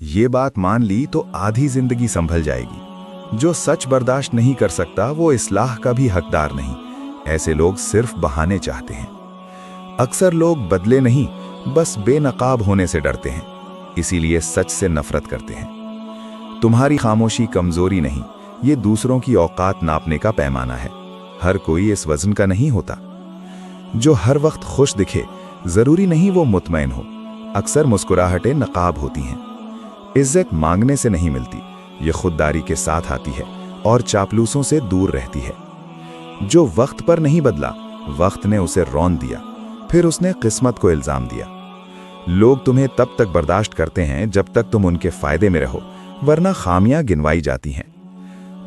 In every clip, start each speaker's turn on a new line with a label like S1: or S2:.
S1: ये बात मान ली तो आधी जिंदगी संभल जाएगी। जो सच बर्दाश्त नहीं कर सकता वो इस्लाह का भी हकदार नहीं। ऐसे लोग सिर्फ बहाने चाहते हैं। अक्सर लोग बदले नहीं, बस बेनकाब होने से डरते हैं, इसीलिए सच से नफरत करते हैं। तुम्हारी खामोशी कमजोरी नहीं, ये दूसरों की औकात नापने का पैमाना है। हर कोई इस वजन का नहीं होता। जो हर वक्त खुश दिखे, जरूरी नहीं वो मुतमईन हो। अक्सर मुस्कुराहटें नकाब होती हैं। इज्जत मांगने से नहीं मिलती, ये खुददारी के साथ आती है और चापलूसों से दूर रहती है। जो वक्त पर नहीं बदला, वक्त ने उसे रौंद दिया, फिर उसने किस्मत को इल्जाम दिया। लोग तुम्हें तब तक बर्दाश्त करते हैं जब तक तुम उनके फायदे में रहो, वरना खामियां गिनवाई जाती हैं।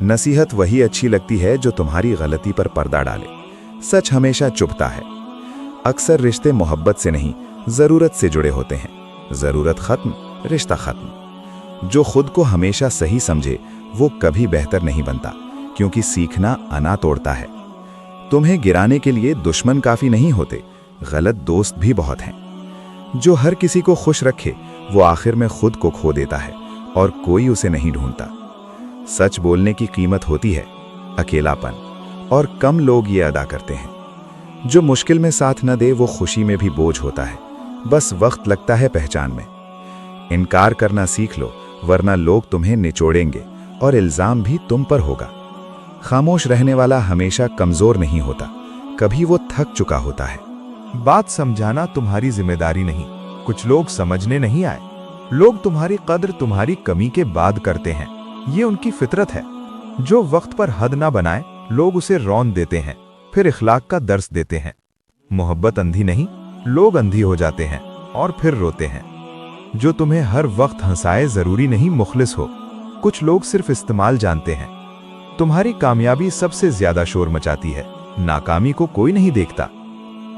S1: नसीहत वही अच्छी लगती है जो तुम्हारी गलती पर पर्दा डाले। सच हमेशा चुभता है। अक्सर रिश्ते मोहब्बत से नहीं, जरूरत से जुड़े होते हैं। जरूरत खत्म, रिश्ता खत्म। जो खुद को हमेशा सही समझे वो कभी बेहतर नहीं बनता, क्योंकि सीखना अना तोड़ता है। तुम्हें गिराने के लिए दुश्मन काफी नहीं होते, गलत दोस्त भी बहुत हैं। जो हर किसी को खुश रखे वो आखिर में खुद को खो देता है और कोई उसे नहीं ढूंढता। सच बोलने की कीमत होती है अकेलापन, और कम लोग ये अदा करते हैं। जो मुश्किल में साथ न दे वो खुशी में भी बोझ होता है, बस वक्त लगता है पहचान में। इनकार करना सीख लो, वरना लोग तुम्हें निचोड़ेंगे और इल्जाम भी तुम पर होगा। खामोश रहने वाला हमेशा कमजोर नहीं होता, कभी वो थक चुका होता है।
S2: बात समझाना तुम्हारी जिम्मेदारी नहीं। कुछ लोग समझने नहीं आए। लोग तुम्हारी कद्र तुम्हारी कमी के बाद करते हैं, ये उनकी फितरत है। जो वक्त पर हद ना बनाए, लोग उसे रौंद देते हैं, फिर इखलाक का दर्स देते हैं। मोहब्बत अंधी नहीं, लोग अंधी हो जाते हैं और फिर रोते हैं। जो तुम्हें हर वक्त हंसाए जरूरी नहीं मुखलिस हो। कुछ लोग सिर्फ इस्तेमाल जानते हैं। तुम्हारी कामयाबी सबसे ज्यादा शोर मचाती है, नाकामी को कोई नहीं देखता।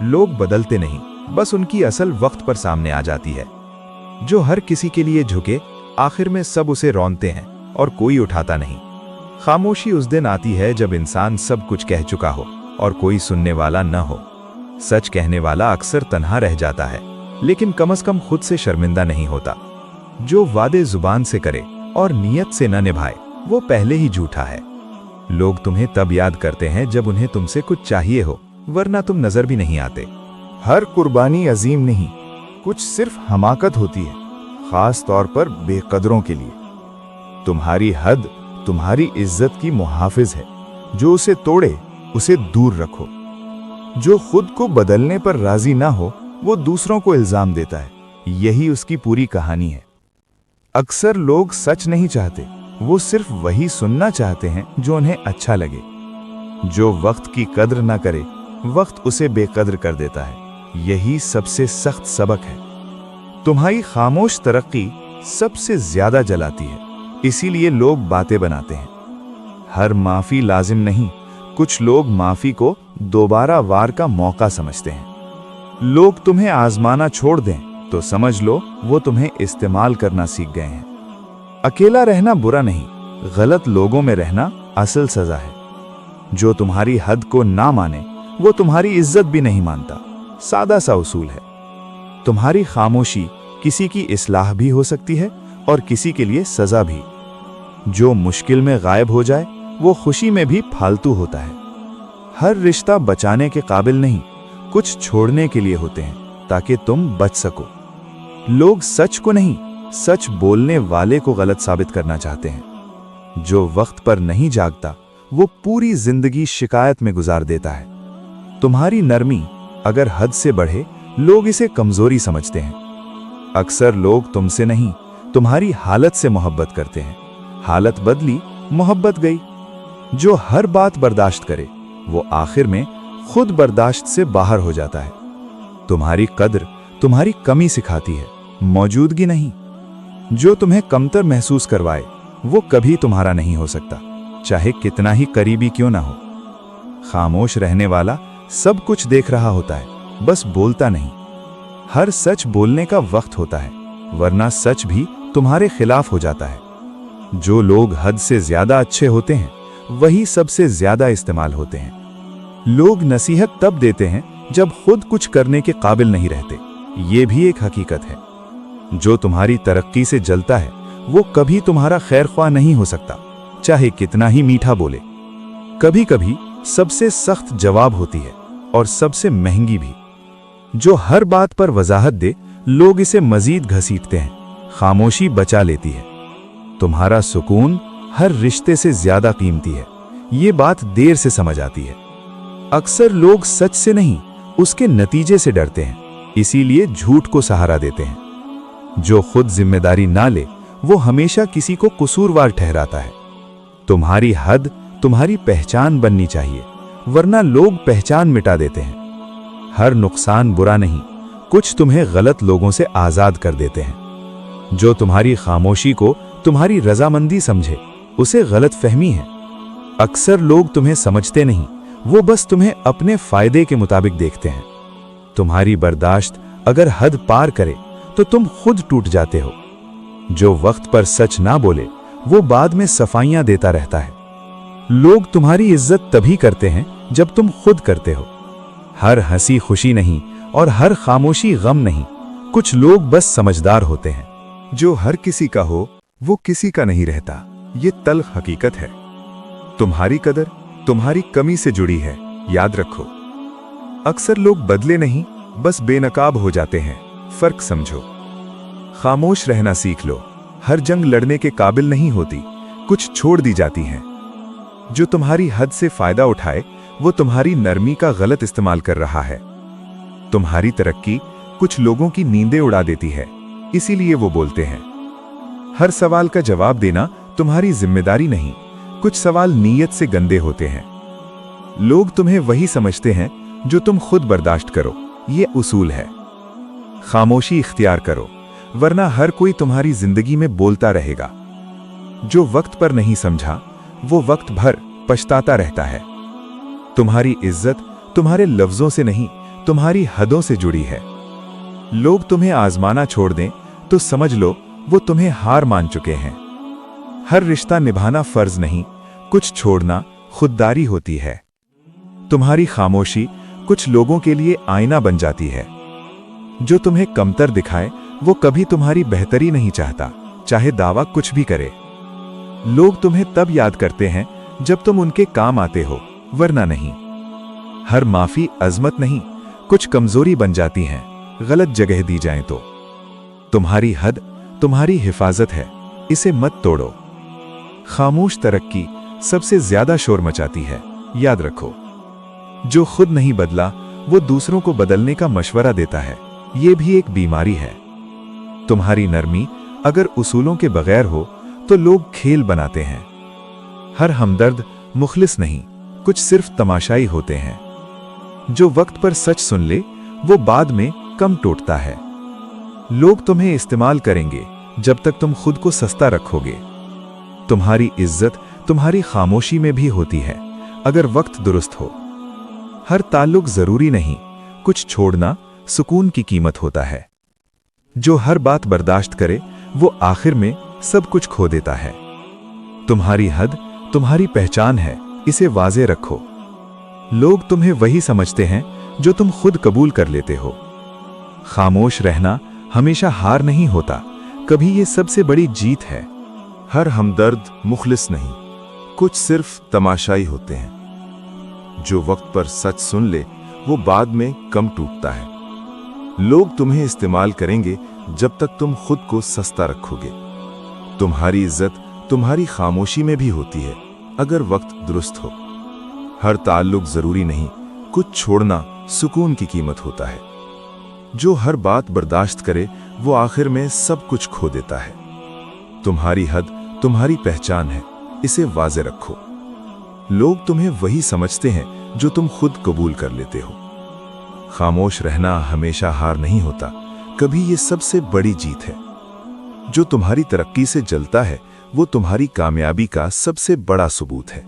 S2: लोग बदलते नहीं, बस उनकी असल वक्त पर सामने आ जाती है। जो हर किसी के लिए झुके, आखिर में सब उसे रौंदते हैं और कोई उठाता नहीं। खामोशी उस दिन आती है जब इंसान सब कुछ कह चुका हो और कोई सुनने वाला न हो। सच कहने वाला अक्सर तन्हा रह जाता है, लेकिन कम से कम खुद से शर्मिंदा नहीं होता। जो वादे जुबान से करे और नियत से न निभाए, वो पहले ही झूठा है। लोग तुम्हें तब याद करते हैं जब उन्हें तुमसे कुछ चाहिए हो, वरना तुम नजर भी नहीं आते।
S3: हर कुर्बानी अजीम नहीं, कुछ सिर्फ हमाकत होती है, खास तौर पर बेकदरों के लिए। तुम्हारी हद तुम्हारी इज्जत की मुहाफिज है। जो उसे तोड़े उसे दूर रखो। जो खुद को बदलने पर राजी ना हो, वो दूसरों को इल्जाम देता है। यही उसकी पूरी कहानी है। अक्सर लोग सच नहीं चाहते, वो सिर्फ वही सुनना चाहते हैं जो उन्हें अच्छा लगे। जो वक्त की कद्र ना करे, वक्त उसे बेकद्र कर देता है। यही सबसे सख्त सबक है। तुम्हारी खामोश तरक्की सबसे ज्यादा जलाती है, इसीलिए लोग बातें बनाते हैं। हर माफी लाजिम नहीं, कुछ लोग माफी को दोबारा वार का मौका समझते हैं। लोग तुम्हें आजमाना छोड़ दें तो समझ लो वो तुम्हें इस्तेमाल करना सीख गए हैं। अकेला रहना बुरा नहीं, गलत लोगों में रहना असल सजा है। जो तुम्हारी हद को ना माने, वो तुम्हारी इज्जत भी नहीं मानता। सादा सा उसूल है। तुम्हारी खामोशी किसी की इस्लाह भी हो सकती है और किसी के लिए सजा भी। जो मुश्किल में गायब हो जाए, वो खुशी में भी फालतू होता है। हर रिश्ता बचाने के काबिल नहीं, कुछ छोड़ने के लिए होते हैं ताकि तुम बच सको। लोग सच को नहीं, सच बोलने वाले को गलत साबित करना चाहते हैं। जो वक्त पर नहीं जागता, वो पूरी जिंदगी शिकायत में गुजार देता है। तुम्हारी नरमी अगर हद से बढ़े, लोग इसे कमजोरी समझते हैं। अक्सर लोग तुमसे नहीं, तुम्हारी हालत से मोहब्बत करते हैं। हालत बदली, मोहब्बत गई। जो हर बात बर्दाश्त करे, वो आखिर में खुद बर्दाश्त से बाहर हो जाता है। तुम्हारी कद्र तुम्हारी कमी सिखाती है, मौजूदगी नहीं। जो तुम्हें कमतर महसूस करवाए, वो कभी तुम्हारा नहीं हो सकता, चाहे कितना ही करीबी क्यों ना हो। खामोश रहने वाला सब कुछ देख रहा होता है, बस बोलता नहीं। हर सच बोलने का वक्त होता है, वरना सच भी तुम्हारे खिलाफ हो जाता है। जो लोग हद से ज्यादा अच्छे होते हैं, वही सबसे ज्यादा इस्तेमाल होते हैं। लोग नसीहत तब देते हैं जब खुद कुछ करने के काबिल नहीं रहते। ये भी एक हकीकत है। जो तुम्हारी तरक्की से जलता है, वो कभी तुम्हारा खैर ख्वाह नहीं हो सकता, चाहे कितना ही मीठा बोले। कभी कभी सबसे सख्त जवाब होती है और सबसे महंगी भी। जो हर बात पर वजाहत दे, लोग इसे मजीद घसीटते हैं। खामोशी बचा लेती है। तुम्हारा सुकून हर रिश्ते से ज्यादा कीमती है। ये बात देर से समझ आती है। अक्सर लोग सच से नहीं, उसके नतीजे से डरते हैं, इसीलिए झूठ को सहारा देते हैं। जो खुद जिम्मेदारी ना ले, वो हमेशा किसी को कसूरवार ठहराता है। तुम्हारी हद तुम्हारी पहचान बननी चाहिए, वरना लोग पहचान मिटा देते हैं। हर नुकसान बुरा नहीं, कुछ तुम्हें गलत लोगों से आजाद कर देते हैं। जो तुम्हारी खामोशी को तुम्हारी रजामंदी समझे, उसे गलत फहमी है। अक्सर लोग तुम्हें समझते नहीं, वो बस तुम्हें अपने फायदे के मुताबिक देखते हैं। तुम्हारी बर्दाश्त अगर हद पार करे तो तुम खुद टूट जाते हो। जो वक्त पर सच ना बोले, वो बाद में सफाइयां देता रहता है। लोग तुम्हारी इज्जत तभी करते हैं जब तुम खुद करते हो। हर हंसी खुशी नहीं और हर खामोशी गम नहीं। कुछ लोग बस समझदार होते हैं।
S1: जो हर किसी का हो, वो किसी का नहीं रहता। ये तल्ख हकीकत है। तुम्हारी कदर तुम्हारी कमी से जुड़ी है, याद रखो। अक्सर लोग बदले नहीं, बस बेनकाब हो जाते हैं। फर्क समझो। खामोश रहना सीख लो। हर जंग लड़ने के काबिल नहीं होती, कुछ छोड़ दी जाती हैं। जो तुम्हारी हद से फायदा उठाए, वो तुम्हारी नरमी का गलत इस्तेमाल कर रहा है। तुम्हारी तरक्की कुछ लोगों की नींदें उड़ा देती है, इसीलिए वो बोलते हैं। हर सवाल का जवाब देना तुम्हारी जिम्मेदारी नहीं। कुछ सवाल नीयत से गंदे होते हैं। लोग तुम्हें वही समझते हैं जो तुम खुद बर्दाश्त करो। ये उसूल है। खामोशी इख्तियार करो, वरना हर कोई तुम्हारी जिंदगी में बोलता रहेगा। जो वक्त पर नहीं समझा, वो वक्त भर पछताता रहता है। तुम्हारी इज्जत तुम्हारे लफ्जों से नहीं, तुम्हारी हदों से जुड़ी है। लोग तुम्हें आजमाना छोड़ दें तो समझ लो वो तुम्हें हार मान चुके हैं। हर रिश्ता निभाना फर्ज नहीं, कुछ छोड़ना खुददारी होती है। तुम्हारी खामोशी कुछ लोगों के लिए आईना बन जाती है। जो तुम्हें कमतर दिखाए, वो कभी तुम्हारी बेहतरी नहीं चाहता, चाहे दावा कुछ भी करे। लोग तुम्हें तब याद करते हैं जब तुम उनके काम आते हो, वरना नहीं। हर माफी अजमत नहीं, कुछ कमजोरी बन जाती हैं, गलत जगह दी जाए तो। तुम्हारी हद तुम्हारी हिफाजत है, इसे मत तोड़ो। खामोश तरक्की सबसे ज्यादा शोर मचाती है, याद रखो। जो खुद नहीं बदला, वो दूसरों को बदलने का मशवरा देता है। ये भी एक बीमारी है। तुम्हारी नरमी अगर उसूलों के बगैर हो, तो लोग खेल बनाते हैं। हर हमदर्द मुखलिस नहीं, कुछ सिर्फ तमाशाई होते हैं। जो वक्त पर सच सुन ले, वो बाद में कम टूटता है। लोग तुम्हें इस्तेमाल करेंगे जब तक तुम खुद को सस्ता रखोगे। तुम्हारी इज्जत तुम्हारी खामोशी में भी होती है, अगर वक्त दुरुस्त हो। हर ताल्लुक जरूरी नहीं, कुछ छोड़ना सुकून की कीमत होता है। जो हर बात बर्दाश्त करे, वो आखिर में सब कुछ खो देता है। तुम्हारी हद तुम्हारी पहचान है, इसे वाज़े रखो। लोग तुम्हें वही समझते हैं जो तुम खुद कबूल कर लेते हो। खामोश रहना हमेशा हार नहीं होता, कभी ये सबसे बड़ी जीत है। हर हमदर्द मुखलिस नहीं, कुछ सिर्फ तमाशाई होते हैं। जो वक्त पर सच सुन ले, वो बाद में कम टूटता है। लोग तुम्हें इस्तेमाल करेंगे जब तक तुम खुद को सस्ता रखोगे। तुम्हारी इज्जत तुम्हारी खामोशी में भी होती है, अगर वक्त दुरुस्त हो। हर ताल्लुक जरूरी नहीं, कुछ छोड़ना सुकून की कीमत होता है। जो हर बात बर्दाश्त करे, वो आखिर में सब कुछ खो देता है। तुम्हारी हद तुम्हारी पहचान है, इसे वाज़े रखो। लोग तुम्हें वही समझते हैं जो तुम खुद कबूल कर लेते हो। खामोश रहना हमेशा हार नहीं होता, कभी ये सबसे बड़ी जीत है। जो तुम्हारी तरक्की से जलता है, वो तुम्हारी कामयाबी का सबसे बड़ा सबूत है।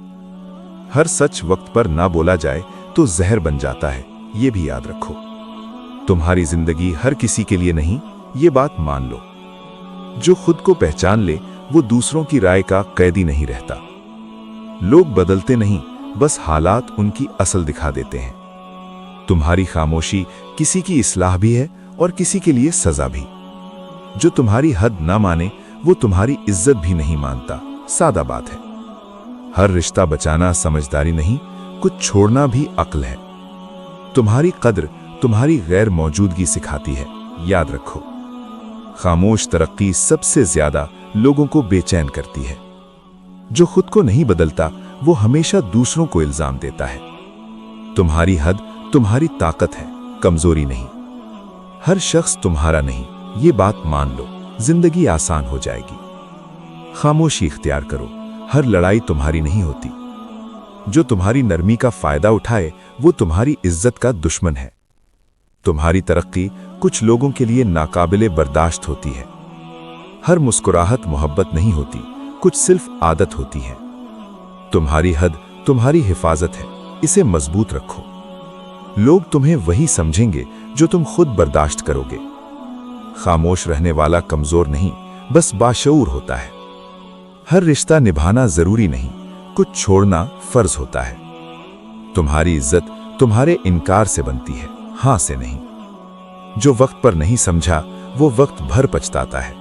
S1: हर सच वक्त पर ना बोला जाए तो जहर बन जाता है, ये भी याद रखो। तुम्हारी जिंदगी हर किसी के लिए नहीं, ये बात मान लो। जो खुद को पहचान ले, वो दूसरों की राय का कैदी नहीं रहता। लोग बदलते नहीं, बस हालात उनकी असल दिखा देते हैं। तुम्हारी खामोशी किसी की इस्लाह भी है और किसी के लिए सजा भी। जो तुम्हारी हद ना माने, वो तुम्हारी इज्जत भी नहीं मानता। सादा बात है। हर रिश्ता बचाना समझदारी नहीं, कुछ छोड़ना भी अक्ल है। तुम्हारी कद्र तुम्हारी गैर मौजूदगी सिखाती है, याद रखो। खामोश तरक्की सबसे ज्यादा लोगों को बेचैन करती है। जो खुद को नहीं बदलता वो हमेशा दूसरों को इल्जाम देता है। तुम्हारी हद तुम्हारी ताकत है, कमजोरी नहीं। हर शख्स तुम्हारा नहीं, ये बात मान लो, जिंदगी आसान हो जाएगी। खामोशी इख्तियार करो, हर लड़ाई तुम्हारी नहीं होती। जो तुम्हारी नरमी का फायदा उठाए वो तुम्हारी इज्जत का दुश्मन है। तुम्हारी तरक्की कुछ लोगों के लिए नाकाबिले बर्दाश्त होती है। हर मुस्कुराहट मोहब्बत नहीं होती, कुछ सिर्फ आदत होती है। तुम्हारी हद तुम्हारी हिफाजत है, इसे मजबूत रखो। लोग तुम्हें वही समझेंगे जो तुम खुद बर्दाश्त करोगे। खामोश रहने वाला कमजोर नहीं, बस बाशऊर होता है। हर रिश्ता निभाना जरूरी नहीं, कुछ छोड़ना फर्ज होता है। तुम्हारी इज्जत तुम्हारे इनकार से बनती है, हां से नहीं। जो वक्त पर नहीं समझा वो वक्त भर पछताता है।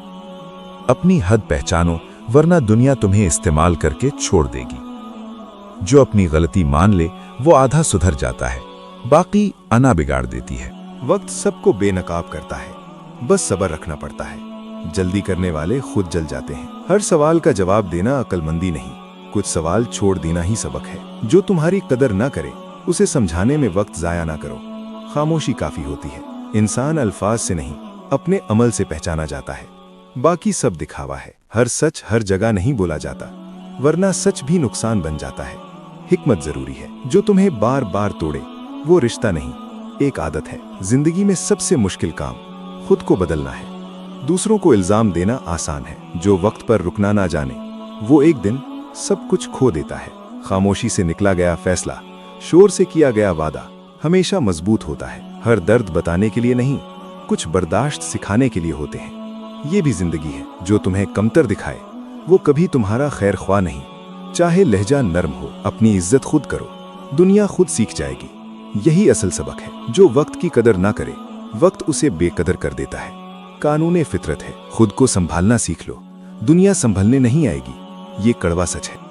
S1: अपनी हद पहचानो, वरना दुनिया तुम्हें इस्तेमाल करके छोड़ देगी। जो अपनी गलती मान ले वो आधा सुधर जाता है, बाकी अना बिगाड़ देती है।
S3: वक्त सबको बेनकाब करता है, बस सब्र रखना पड़ता है। जल्दी करने वाले खुद जल जाते हैं। हर सवाल का जवाब देना अक्लमंदी नहीं, कुछ सवाल छोड़ देना ही सबक है। जो तुम्हारी कदर ना करे उसे समझाने में वक्त जाया ना करो। खामोशी काफी होती है। इंसान अल्फाज से नहीं, अपने अमल से पहचाना जाता है। बाकी सब दिखावा है। हर सच हर जगह नहीं बोला जाता, वरना सच भी नुकसान बन जाता है। हिकमत जरूरी है। जो तुम्हें बार बार तोड़े वो रिश्ता नहीं, एक आदत है। जिंदगी में सबसे मुश्किल काम खुद को बदलना है। दूसरों को इल्जाम देना आसान है। जो वक्त पर रुकना ना जाने वो एक दिन सब कुछ खो देता है। खामोशी से निकला गया फैसला, शोर से किया गया वादा हमेशा मजबूत होता है। हर दर्द बताने के लिए नहीं, कुछ बर्दाश्त सिखाने के लिए होते हैं। ये भी जिंदगी है। जो तुम्हें कमतर दिखाए वो कभी तुम्हारा खैर ख्वाह नहीं। चाहे लहजा नरम हो, अपनी इज्जत खुद करो, दुनिया खुद सीख जाएगी। यही असल सबक है। जो वक्त की कदर ना करे वक्त उसे बेकदर कर देता है। कानूने फितरत है, खुद को संभालना सीख लो, दुनिया संभलने नहीं आएगी। ये कड़वा सच है।